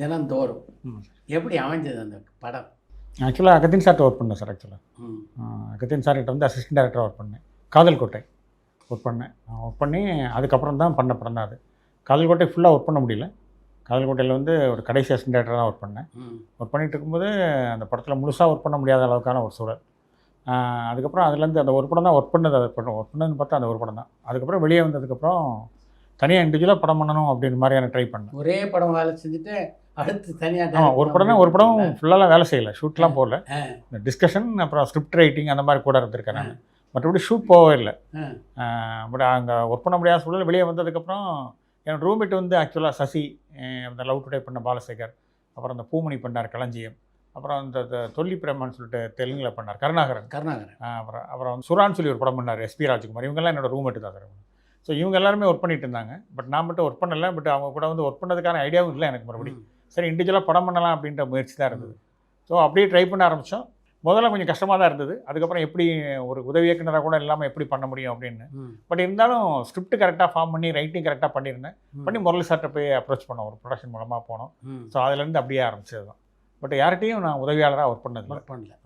தினந்தோறும். எப்படி அமைஞ்சது அந்த படம்? ஆக்சுவலாக அகத்தின் சார்ட்ட ஒர்க் பண்ணேன் சார். அகத்தின் சார்கிட்ட வந்து அசிஸ்டன்ட் டேரக்டராக ஒர்க் பண்ணேன். காதல் கோட்டை ஒர்க் பண்ணேன். ஒர்க் பண்ணி அதுக்கப்புறம் தான் பண்ண படம் தான் அது. காதல் கோட்டை ஃபுல்லாக ஒர்க் பண்ண முடியல. காதல் கோட்டையில் வந்து ஒரு கடைசி அசிஸ்டன்ட் டேரக்டராக தான் ஒர்க் பண்ணேன். ஒர்க் பண்ணிகிட்டு இருக்கும்போது அந்த படத்தில் முழுசாக ஒர்க் பண்ண முடியாத அளவுக்கான ஒரு சூழல். அதுக்கப்புறம் அதுலேருந்து அந்த ஒரு படம் தான் ஒர்க் பண்ணது. ஒர்க் பண்ணதுன்னு பார்த்தா அந்த ஒரு படம் தான். அதுக்கப்புறம் வெளியே வந்ததுக்கப்புறம் தனியாக இண்டிவிஜுவலாக படம் பண்ணணும் அப்படின்ற மாதிரியான ட்ரை பண்ணேன். ஒரே படம் வேலை செஞ்சுட்டு அடுத்து தனியாக ஆமாம், ஒரு படம் தான். ஒரு படம் ஃபுல்லாலாம் வேலை செய்யலை, ஷூட்லாம் போகல. இந்த டிஸ்கஷன் அப்புறம் ஸ்கிரிப்ட் ரைட்டிங் அந்த மாதிரி கூட இருந்திருக்கேன் நான். மற்றபடி ஷூட் போகவே இல்லை. பட் அங்கே ஒர்க் பண்ண முடியாத சூழல். வெளியே வந்ததுக்கப்புறம் என்னோடய ரூம்மேட் வந்து ஆக்சுவலாக சசி, அந்த லவ் டுடே பண்ண பாலசேகர், அப்புறம் அந்த பூமணி பண்ணார் களஞ்சியம், அப்புறம் அந்த தொல்லி பிரேமான்னு சொல்லிட்டு தெலுங்கில் பண்ணார் கருணாகரன். அப்புறம் சுரான்னு சொல்லி ஒரு படம் பண்ணார் எஸ்பி ராஜ்குமார். இவங்கெல்லாம் என்னோடய ரூம்மேட்டு தான் சார். ஸோ இவங்க எல்லாருமே ஒர்க் பண்ணிட்டு இருந்தாங்க. பட் நான் மட்டும் ஒர்க் பண்ணலை. பட் அவங்க கூட வந்து ஒர்க் பண்ணதுக்கான ஐடியாவும் இல்லை எனக்கு. மறுபடியும் சரி இண்டிவிஜுவலாக படம் பண்ணலாம் அப்படின்ற முயற்சி தான் இருந்தது. ஸோ அப்படியே ட்ரை பண்ண ஆரம்பித்தோம். முதல்ல கொஞ்சம் கஷ்டமாக தான் இருந்தது. அதுக்கப்புறம் எப்படி ஒரு உதவி இயக்குனராக கூட இல்லாமல் எப்படி பண்ண முடியும் அப்படின்னு. பட் இருந்தாலும் ஸ்கிரிப்ட் கரெக்டாக ஃபார்ம் பண்ணி ரைட்டிங் கரெக்டாக பண்ணியிருந்தேன். பண்ணி முரளி சார்ட்ட போய் அப்ரோச் பண்ணோம். ஒரு ப்ரொடக்ஷன் மூலமாக போனோம். ஸோ அதுலேருந்து அப்படியே ஆரம்பிச்சது தான். பட் யார்கிட்டையும் நான் உதவியாளராக ஒர்க் பண்ணல.